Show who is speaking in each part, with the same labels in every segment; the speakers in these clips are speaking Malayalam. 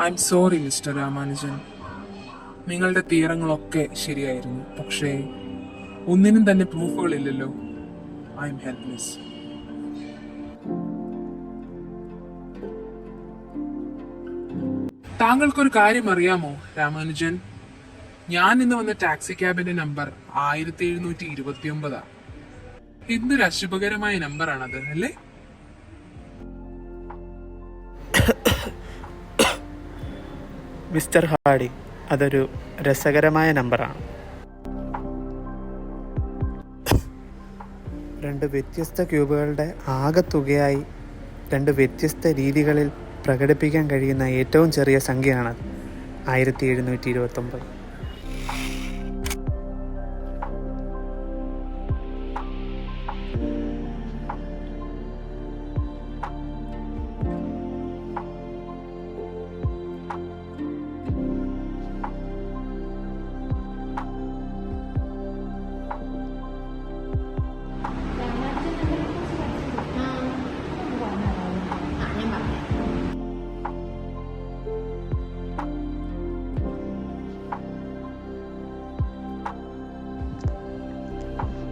Speaker 1: I'm sorry, mister Ramanujan. നിങ്ങളുടെ തീരങ്ങളൊക്കെ ശരിയായിരുന്നു, പക്ഷേ ഒന്നിനും തന്നെ പ്രൂഫുകളില്ലല്ലോ. I am helpless. താങ്കൾക്കൊരു കാര്യം അറിയാമോ രാമാനുജൻ? ഞാൻ ഇന്ന് വന്ന ടാക്സി ക്യാബിന്റെ നമ്പർ 1729. എന്തൊരു അശുഭകരമായ നമ്പറാണത്, അല്ലേ?
Speaker 2: മിസ്റ്റർ ഹാർഡി, അതൊരു രസകരമായ നമ്പറാണ്. 2 വ്യത്യസ്ത ക്യൂബുകളുടെ ആകെത്തുകയായി 2 വ്യത്യസ്ത രീതികളിൽ പ്രകടിപ്പിക്കാൻ കഴിയുന്ന ഏറ്റവും ചെറിയ സംഖ്യയാണത് 1729.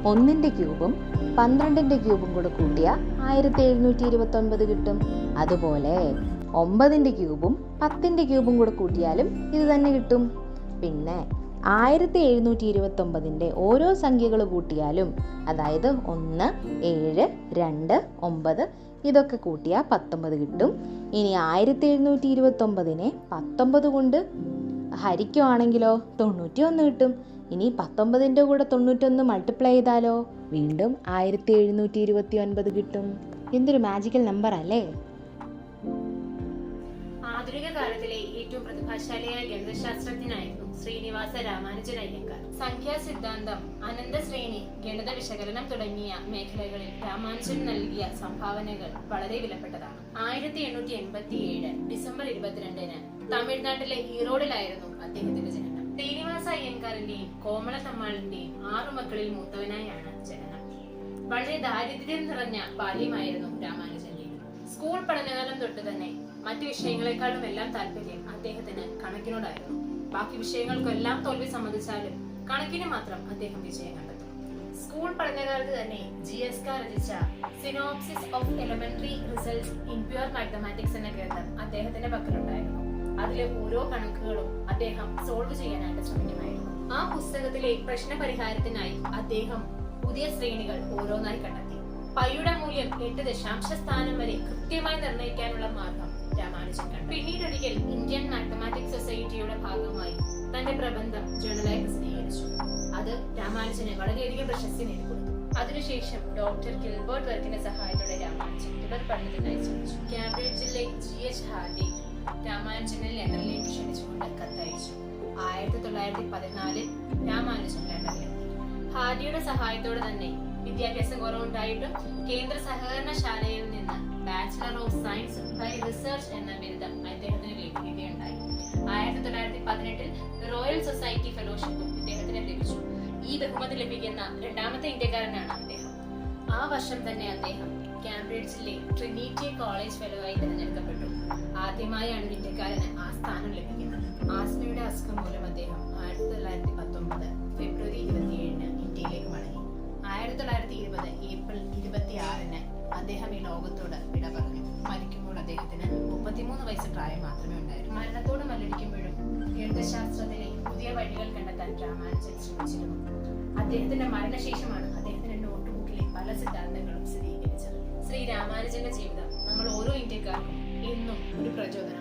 Speaker 3: ഒന്നിൻ്റെ ക്യൂബും 12ന്റെ ക്യൂബും കൂടെ കൂട്ടിയ 1729 കിട്ടും. അതുപോലെ 9ന്റെ ക്യൂബും 10ന്റെ ക്യൂബും കൂടെ കൂട്ടിയാലും ഇത് തന്നെ കിട്ടും. പിന്നെ 1729 ഓരോ സംഖ്യകൾ കൂട്ടിയാലും, അതായത് 1, 7, 2, 9 ഇതൊക്കെ കൂട്ടിയാൽ 19 കിട്ടും. ഇനി 1729 19 കൊണ്ട് ഹരിക്കുവാണെങ്കിലോ 91 കിട്ടും. ഇനി 19ൻ്റെ കൂടെ 91 മൾട്ടിപ്ലൈ ചെയ്താലോ വീണ്ടും 1729 കിട്ടും. എന്തൊരു മാജിക്കൽ നമ്പർ അല്ലേ?
Speaker 4: ആധുനിക കാലത്തിലെ ഏറ്റവും പ്രതിഭാശാലിയായ ഗണിതശാസ്ത്രജ്ഞനായിരുന്നു ശ്രീനിവാസ രാമാനുജൻ അയ്യങ്കാർ. സംഖ്യാ സിദ്ധാന്തം, അനന്തശ്രേണി, ഗണിത വിശകലനം തുടങ്ങിയ മേഖലകളിൽ രാമാനുജൻ നൽകിയ സംഭാവനകൾ വളരെ വിലപ്പെട്ടതാണ്. 1887 ഡിസംബർ 22 തമിഴ്നാട്ടിലെ ഈറോഡിലായിരുന്നു അദ്ദേഹത്തിന്റെ ജനനം. ശ്രീനിവാസ അയ്യങ്കാറിന്റെയും കോമളത്തമ്മാളിന്റെയും 6 മക്കളിൽ മൂത്തവനായാണ് ജനനം. വളരെ ദാരിദ്ര്യം നിറഞ്ഞ ബാല്യമായിരുന്നു രാമാനുജന്റെ. സ്കൂൾ പഠനകാലം തൊട്ട് തന്നെ മറ്റു വിഷയങ്ങളെക്കാളും എല്ലാം താല്പര്യം അദ്ദേഹത്തിന് കണക്കിനോടായിരുന്നു. ബാക്കി വിഷയങ്ങൾക്കെല്ലാം തോൽവി സമ്മതിച്ചാലും കണക്കിന് മാത്രം അദ്ദേഹം വിജയം കണ്ടെത്തും. സ്കൂൾ പഠനകാലത്ത് തന്നെ GSK രചിച്ച synopsis of elementary results in pure mathematics എന്ന ഗ്രന്ഥം അദ്ദേഹത്തിന്റെ പക്കലുണ്ടായിരുന്നു. അതിലെ ഓരോ കണക്കുകളും അദ്ദേഹം സോൾവ് ചെയ്യാനായിട്ട് ശ്രമിക്കുമായിരുന്നു. ആ പുസ്തകത്തിലെ പ്രശ്ന പരിഹാരത്തിനായി അദ്ദേഹം പുതിയ ശ്രേണികൾ ഓരോന്നായി കണ്ടെത്തി. പൈയുടെ മൂല്യം 8 ദശാംശ സ്ഥാനം വരെ കൃത്യമായി നിർണ്ണയിക്കാനുള്ള മാർഗം രാമാനുജൻ കണ്ടു. പിന്നീട് ഒരിക്കൽ ഇന്ത്യൻ മാത്തമാറ്റിക്സ് സൊസൈറ്റിയുടെ ഭാഗമായി തന്റെ പ്രബന്ധം ജേണലായി പ്രസിദ്ധീകരിച്ചു. അത് രാമാനുജന് വളരെയധികം പ്രശസ്തി നേടിക്കൊടുത്തു. അതിനുശേഷം ഡോക്ടർ ഗിൽബർട്ട് വർക്കിന്റെ സഹായത്തോടെ രാമാനുജൻ തുടർ പഠനത്തിനായി ശ്രമിച്ചു. കാംബ്രിഡ്ജിലെ GH ഹാർഡി രാമാനുജനെ ലണ്ടനിലേക്ക് ക്ഷണിച്ചുകൊണ്ട് കത്തയച്ചു. 1914 രാമാനുജൻ ലണ്ടനിലെത്തി. ഹാർഡിയുടെ സഹായത്തോടെ തന്നെ വിദ്യാഭ്യാസം കുറവുണ്ടായിട്ടും കേന്ദ്ര സഹകരണശാലയിൽ നിന്ന് bachelor of science by research എന്ന ബിരുദം അദ്ദേഹത്തിന് ലഭിക്കുകയുണ്ടായി. 1918 റോയൽ സൊസൈറ്റി ഫെലോഷിപ്പും ഇദ്ദേഹത്തിന് ലഭിച്ചു. ഈ ബഹുമതി ലഭിക്കുന്ന രണ്ടാമത്തെ ഇന്ത്യക്കാരനാണ് അദ്ദേഹം. ആ വർഷം തന്നെ അദ്ദേഹം കാംബ്രിഡ്ജിലെ ട്രിനിറ്റി കോളേജ് ഫെലോയായി തിരഞ്ഞെടുക്കപ്പെട്ടു. ആദ്യമായാണ് ഇന്ത്യക്കാരന് ആ സ്ഥാനം ലഭിക്കുന്നത്. ആസ്മയുടെ അസുഖം മൂലം അദ്ദേഹം 1919 ഫെബ്രുവരി 27 ഇന്ത്യയിലേക്ക് മടങ്ങി. 1920 ഏപ്രിൽ 26 അദ്ദേഹം ഈ ലോകത്തോട് വിട പറഞ്ഞു. മരിക്കുമ്പോൾ അദ്ദേഹത്തിന് 33 വയസ്സ് പ്രായം മാത്രമേ ഉണ്ടായിരുന്നു. മരണത്തോട് മല്ലടിക്കുമ്പോഴും ഗണിതശാസ്ത്രത്തിലെ പുതിയ വഴികൾ കണ്ടെത്താൻ രാമാനുജൻ ശ്രമിച്ചിരുന്നു. അദ്ദേഹത്തിന്റെ മരണശേഷമാണ് അദ്ദേഹത്തിന്റെ നോട്ട്ബുക്കിലെ പല സിദ്ധാന്തങ്ങളും സ്ഥിരീകരിച്ചത്. ശ്രീ രാമാനുജന്റെ ജീവിതം നമ്മൾ ഓരോ ഇന്ത്യക്കാർക്കും എന്നും ഒരു പ്രചോദനം.